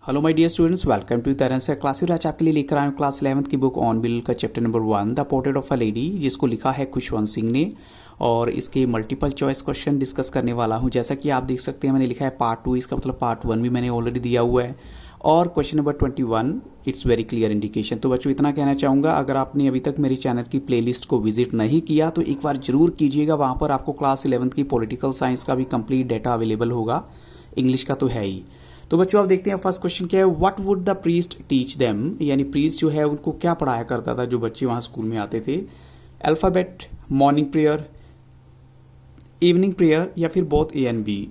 Hello my dear students, welcome to तरह से class. आज आपके लिए लेकर आए क्लास 11th की बुक ऑन बिल का chapter number 1 the portrait of a lady, जिसको लिखा है खुशवंत सिंह ने। और इसके मल्टीपल चॉइस क्वेश्चन डिस्कस करने वाला हूं। जैसा कि आप देख सकते हैं मैंने लिखा है पार्ट 2, इसका मतलब पार्ट 1 भी मैंने ऑलरेडी दिया हुआ है। और question number 21 it's very clear indication. तो बच्चों इतना कहना चाहूँगा, अगर आपने अभी तक मेरे चैनल की प्लेलिस्ट को विजिट नहीं किया तो एक बार जरूर कीजिएगा। वहाँ पर आपको क्लास 11th की पॉलिटिकल साइंस का भी कंप्लीट डाटा अवेलेबल होगा, इंग्लिश का तो है ही। तो बच्चों आप देखते हैं फर्स्ट क्वेश्चन क्या है। What would the priest teach them, यानी प्रीस्ट जो है उनको क्या पढ़ाया करता था जो बच्चे वहां स्कूल में आते थे। Alphabet, morning prayer, evening prayer या फिर बोथ ए एंड बी।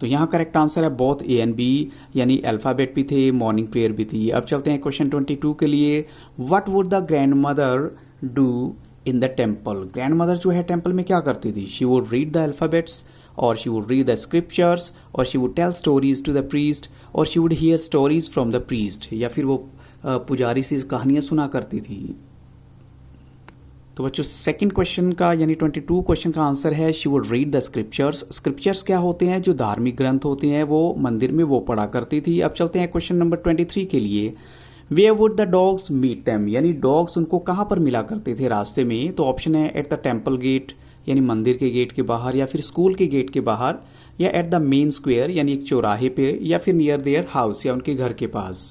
तो यहाँ करेक्ट आंसर है बोथ ए एंड बी, यानी अल्फाबेट भी थे, मॉर्निंग प्रेयर भी थी। अब चलते हैं क्वेश्चन 22 के लिए। What would the grand mother do in the temple. Grand mother जो है टेम्पल में क्या करती थी। She would read the alphabets, or she would read the scriptures, or she would tell stories to the priest, or she would hear stories from the priest, या फिर वो पुजारी से कहानियां सुना करती थी। तो बच्चों सेकंड क्वेश्चन का यानी 22 क्वेश्चन का आंसर है she would read the scriptures. Scriptures क्या होते हैं, जो धार्मिक ग्रंथ होते हैं वो मंदिर में वो पढ़ा करती थी। अब चलते हैं क्वेश्चन नंबर 23 के लिए। Where would the dogs meet them, यानी डॉग्स उनको कहाँ पर मिला करते थे रास्ते में। तो ऑप्शन है एट द टेम्पल गेट, यानी मंदिर के गेट के बाहर, या फिर स्कूल के गेट के बाहर, या एट द मेन स्क्वायर यानी एक चौराहे पे, या फिर नियर देयर हाउस या उनके घर के पास।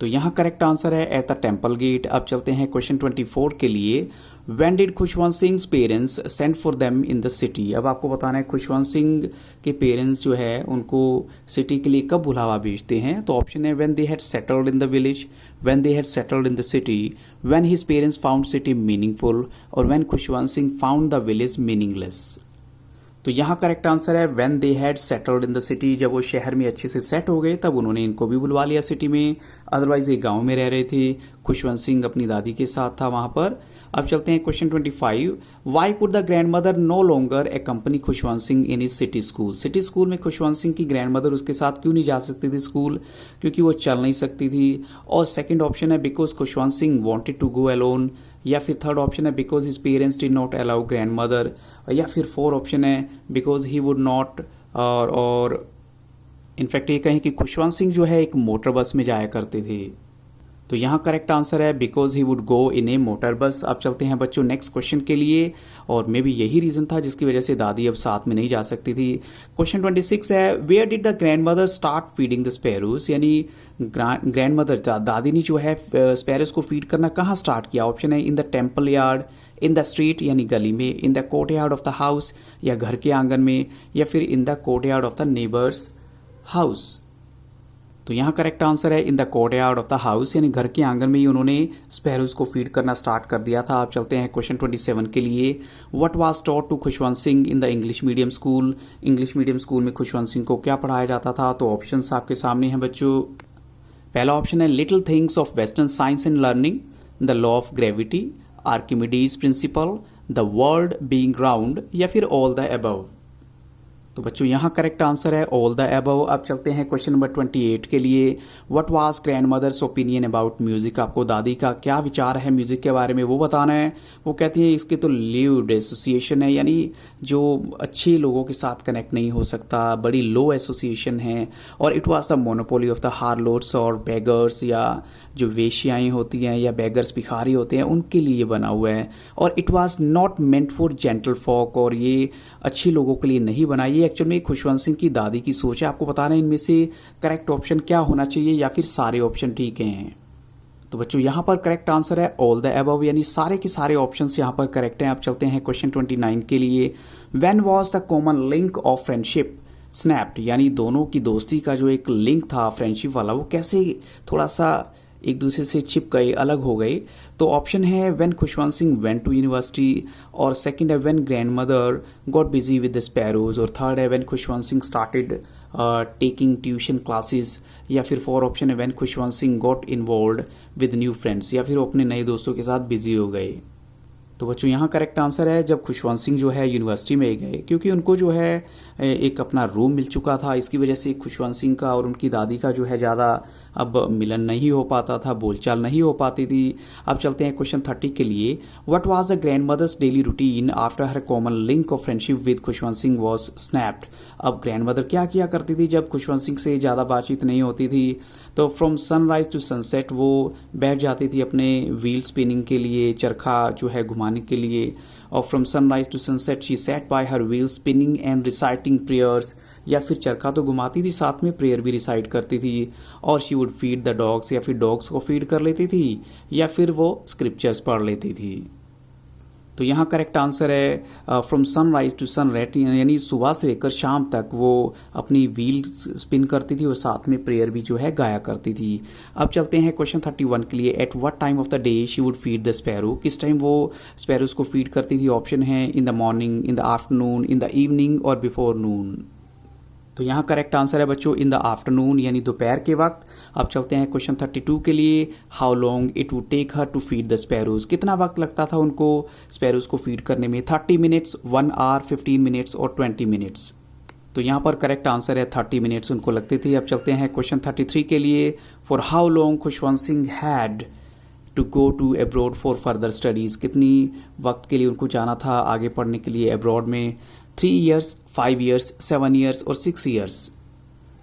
तो यहाँ करेक्ट आंसर है एट द टेम्पल गेट। अब चलते हैं क्वेश्चन 24 के लिए। When did Khushwant Singh parents send for them in the city. अब आपको बताना है खुशवंत सिंह के पेरेंट्स जो है उनको सिटी के लिए कब बुलावा भेजते हैं। तो ऑप्शन है when they had settled in the village, when they had settled in the city, when his parents found city meaningful, और when Khushwant Singh found the village meaningless. तो यहाँ करेक्ट आंसर है when they had settled in the city. जब वो शहर में अच्छे से सेट हो गए तब उन्होंने इनको भी बुलवा लिया सिटी में, अदरवाइज ये गांव में रह रहे थे। खुशवंत सिंह अपनी दादी के साथ था वहां पर। अब चलते हैं question 25। Why could the grand mother no longer accompany Khushwant Singh in his city school. City school में खुशवंत सिंह की ग्रैंड मदर उसके साथ क्यों नहीं जा सकती थी स्कूल, क्योंकि वो चल नहीं सकती थी। और सेकंड ऑप्शन है because Khushwant Singh wanted to go alone, या फिर थर्ड ऑप्शन है because his parents did not allow grand mother, या फिर फोर्थ ऑप्शन है बिकॉज ही वुड नॉट, और इनफैक्ट ये कहें कि खुशवंत सिंह जो है एक मोटर बस में जाया करते थे। तो यहाँ करेक्ट आंसर है because he would go in A motor बस। अब चलते हैं बच्चों नेक्स्ट क्वेश्चन के लिए, और मे बी यही रीजन था जिसकी वजह से दादी अब साथ में नहीं जा सकती थी। क्वेश्चन 26 है where did the grand mother start feeding the sparrows, यानी ग्रैंड मदर दादी ने जो है स्पैरोज को फीड करना कहाँ स्टार्ट किया। ऑप्शन है in the temple yard, in the street यानी गली में, in the court yard of the house या घर के आंगन में, या फिर in the court yard of the neighbours house. तो यहाँ करेक्ट आंसर है in the court yard of the house, यानी घर के आंगन में ही उन्होंने स्पैरोज को फीड करना स्टार्ट कर दिया था। आप चलते हैं क्वेश्चन 27 के लिए। What was taught to Khushwant Singh in the English medium school. English medium school में खुशवंत सिंह को क्या पढ़ाया जाता था। तो ऑप्शंस आपके सामने हैं बच्चों। पहला ऑप्शन है little things of western science and learning, the law of gravity, Archimedes principle, the world being round, या फिर ऑल द अबव। तो बच्चों यहाँ करेक्ट आंसर है ऑल द अबव। अब चलते हैं क्वेश्चन नंबर 28 के लिए। What was grand mother's opinion about music. आपको दादी का क्या विचार है म्यूजिक के बारे में वो बताना है। वो कहती है इसके तो लिव्ड एसोसिएशन है, यानी जो अच्छे लोगों के साथ कनेक्ट नहीं हो सकता, बड़ी लो एसोसिएशन है। और it was the monopoly of the harlots और बेगर्स, या जो वेश्याएं होती हैं या बेगर्स भिखारी होते हैं उनके लिए बना हुआ है। और it was not meant for gentle folk, और ये अच्छे लोगों के लिए नहीं बना। ये एक्चुअल में खुशवंत सिंह की दादी की सोच है। आपको बताना है इनमें से करेक्ट ऑप्शन क्या होना चाहिए, या फिर सारे ऑप्शन ठीक हैं। तो बच्चों यहाँ पर करेक्ट आंसर है ऑल द अबव, यानी सारे के सारे ऑप्शंस यहाँ पर करेक्ट हैं। आप चलते हैं क्वेश्चन 29 के लिए। When was the common link of friendship snapped, यानी दोनों की दोस्ती का जो एक लिंक था फ्रेंडशिप वाला वो कैसे थोड़ा सा एक दूसरे से चिप गए, अलग हो गए। तो ऑप्शन है when Khushwant Singh went to university, और सेकंड है when grand mother got busy with the sparrows, और थर्ड है when Khushwant Singh started taking tuition classes, या फिर फोर्थ ऑप्शन है when Khushwant Singh got involved with new friends, या फिर वो अपने नए दोस्तों के साथ बिजी हो गए। तो बच्चों यहाँ करेक्ट आंसर है जब खुशवंत सिंह जो है यूनिवर्सिटी में गए, क्योंकि उनको जो है एक अपना रूम मिल चुका था। इसकी वजह से खुशवंत सिंह का और उनकी दादी का जो है ज़्यादा अब मिलन नहीं हो पाता था, बोलचाल नहीं हो पाती थी। अब चलते हैं क्वेश्चन 30 के लिए। What was the grand mother's daily routine after her common link of friendship with Khushwant Singh was snapped. अब ग्रैंड मदर क्या किया करती थी जब खुशवंत सिंह से ज़्यादा बातचीत नहीं होती थी? तो फ्रॉम सनराइज टू सनसेट वो बैठ जाती थी अपने व्हील स्पिनिंग के लिए, चरखा जो है घुमाने के लिए। और from sunrise to sunset she sat by her wheel spinning and reciting prayers, या फिर चरखा तो घुमाती थी, साथ में प्रेयर भी रिसाइट करती थी। और she would feed the dogs, या फिर डॉग्स को फीड कर लेती थी, या फिर वो स्क्रिप्चर्स पढ़ लेती थी। तो यहाँ करेक्ट आंसर है फ्रॉम सनराइज टू सनरेट, यानी सुबह से लेकर शाम तक वो अपनी व्हील स्पिन करती थी और साथ में प्रेयर भी जो है गाया करती थी। अब चलते हैं क्वेश्चन 31 के लिए। At what time of the day she would feed the sparrow. किस टाइम वो स्पैरोज को फीड करती थी? ऑप्शन है in the morning, in the afternoon, in the evening और बिफोर नून। तो यहाँ करेक्ट आंसर है बच्चों इन द आफ्टरनून, यानी दोपहर के वक्त। अब चलते हैं क्वेश्चन 32 के लिए। How long it would take her to feed the sparrows. कितना वक्त लगता था उनको स्पैरोज को फीड करने में? 30 मिनट्स, 1 आवर, 15 मिनट्स और 20 मिनट्स। तो यहाँ पर करेक्ट आंसर है 30 मिनट्स उनको लगते थे। अब चलते हैं क्वेश्चन 33 के लिए। For how long Khushwant Singh had to go to abroad for further studies. कितनी वक्त के लिए उनको जाना था आगे पढ़ने के लिए अब्रॉड में? 3 ईयर्स, 5 ईयर्स, 7 ईयर्स और 6 ईयर्स।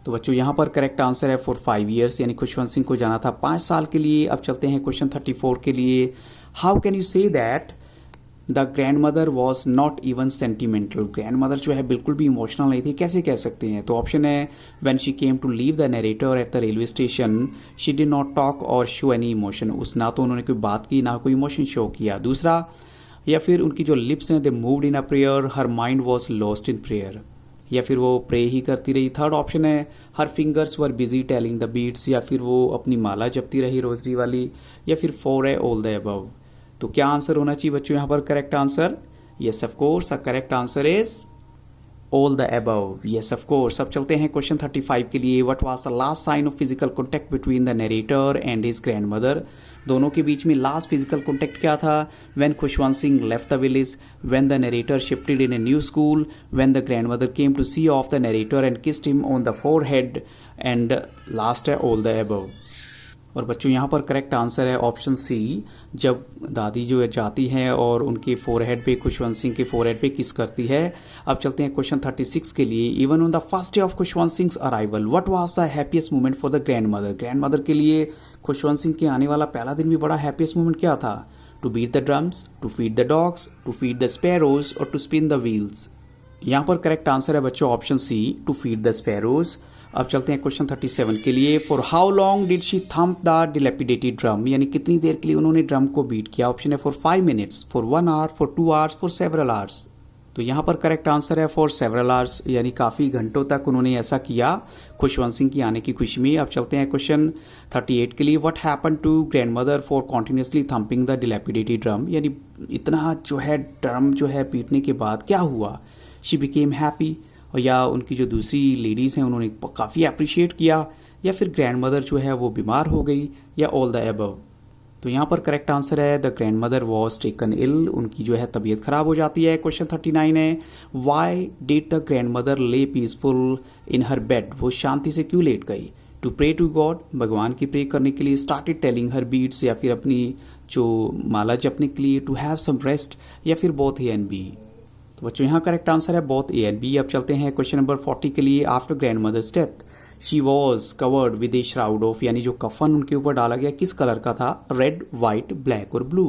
तो बच्चों यहाँ पर करेक्ट आंसर है फॉर 5 ईयर्स, यानी खुशवंत सिंह को जाना था 5 साल के लिए। अब चलते हैं क्वेश्चन 34 के लिए। How can you say that the grand mother was not even sentimental. Grand mother जो है बिल्कुल भी इमोशनल नहीं थी, कैसे कह सकते हैं? तो ऑप्शन है when she came to leave the narrator at the railway station she did not talk or show any emotion. उस ना तो उन्होंने कोई बात की, ना कोई इमोशन शो किया। दूसरा, या फिर उनकी जो लिप्स हैं they moved in a prayer, her mind was lost in prayer, या फिर वो प्रे ही करती रही। थर्ड ऑप्शन है her fingers were busy telling the beats, या फिर वो अपनी माला जपती रही रोजरी वाली, या फिर 4 है ऑल द अबव। तो क्या आंसर होना चाहिए बच्चों यहाँ पर correct answer? Yes of course, correct answer is all the above. Yes of course. अब चलते हैं क्वेश्चन 35 के लिए। What was the last sign off physical contact between the narrator and his grandmother. दोनों के बीच में लास्ट फिजिकल कॉन्टैक्ट क्या था? When Khushwant Singh left the village, when the narrator shifted in a new school, when the grand mother came to C of the narrator and kissed him on the forehead, and last है all the above. और बच्चों यहाँ पर correct answer है option C, जब दादी जो है जाती है और उनके फोरहेड पे, खुशवंत सिंह के फोरहेड पे किस करती है। अब चलते हैं क्वेश्चन 36 के लिए। Even on the first day of Khushwant Singh arrival what was the happiest moment for the grand mother. Grand mother के लिए खुशवंत सिंह के आने वाला पहला दिन भी बड़ा हैप्पीएस्ट मोमेंट क्या था? To beat the drums, to feed the dogs, to feed the sparrows और टू स्पिन द व्हील्स। यहाँ पर करेक्ट आंसर है बच्चों option C, to feed the sparrows. अब चलते हैं क्वेश्चन 37 के लिए। For how long did she thump the dilapidated drum, यानी कितनी देर के लिए उन्होंने ड्रम को बीट किया? ऑप्शन है for 5 minutes, for 1 hour, for 2 hours, for several hours. तो यहाँ पर करेक्ट आंसर है फॉर सेवरल आवर्स, यानी काफ़ी घंटों तक उन्होंने ऐसा किया खुशवंत सिंह की आने की खुशी में। अब चलते हैं क्वेश्चन 38 के लिए। What happen to grandmother for continuously thumping the dilapidated drum, यानी इतना जो है ड्रम जो है पीटने के बाद क्या हुआ? शी बिकेम हैप्पी, या उनकी जो दूसरी लेडीज़ हैं उन्होंने काफ़ी अप्रिशिएट किया, या फिर ग्रैंड मदर जो है वो बीमार हो गई, या ऑल द अबव। तो यहाँ पर करेक्ट आंसर है the grand mother was taken ill, उनकी जो है तबीयत खराब हो जाती है। क्वेश्चन 39 है। Why did the grand mother ले पीसफुल इन हर बेड, वो शांति से क्यों लेट गई? टू प्रे टू गॉड, भगवान की प्रे करने के लिए। स्टार्टेड टेलिंग हर बीट्स, या फिर अपनी जो माला जपने के लिए। टू हैव सम रेस्ट, या फिर बोथ ए एंड बी। तो बच्चों यहाँ करेक्ट आंसर है बोथ ए एंड बी। अब चलते हैं क्वेश्चन नंबर 40 के लिए। After grandmother's death she was covered with a shroud of, यानी जो कफन उनके ऊपर डाला गया किस कलर का था? रेड, व्हाइट, ब्लैक और ब्लू।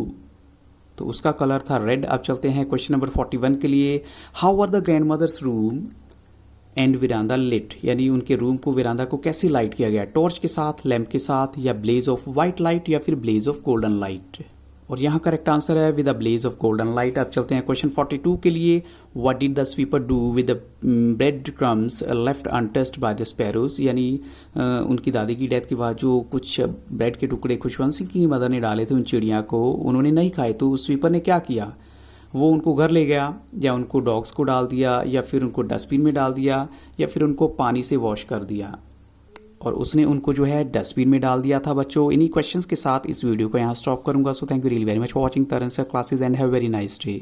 तो उसका कलर था रेड। अब चलते हैं क्वेश्चन नंबर 41 के लिए। How were the grand mother's room and veranda lit, यानी उनके रूम को, विरांदा को कैसे लाइट किया गया? टॉर्च के साथ, लैम्प के साथ, या ब्लेज ऑफ व्हाइट लाइट, या फिर ब्लेज ऑफ गोल्डन लाइट। और यहाँ करेक्ट आंसर है with a blaze of golden light. अब चलते हैं क्वेश्चन 42 के लिए। What did the sweeper do with the bread crumbs left untouched by the sparrows, यानी उनकी दादी की डेथ के बाद जो कुछ ब्रेड के टुकड़े खुशवंत सिंह की मदर ने डाले थे उन चिड़िया को, उन्होंने नहीं खाए, तो स्वीपर ने क्या किया? वो उनको घर ले गया, या उनको डॉग्स को डाल दिया, या फिर उनको डस्टबिन में डाल दिया, या फिर उनको पानी से वॉश कर दिया। और उसने उनको जो है डस्टबिन में डाल दिया था। बच्चों इन्हीं क्वेश्चंस के साथ इस वीडियो को यहाँ स्टॉप करूंगा। So thank you really very much for watching Taran sir classes and have very nice day.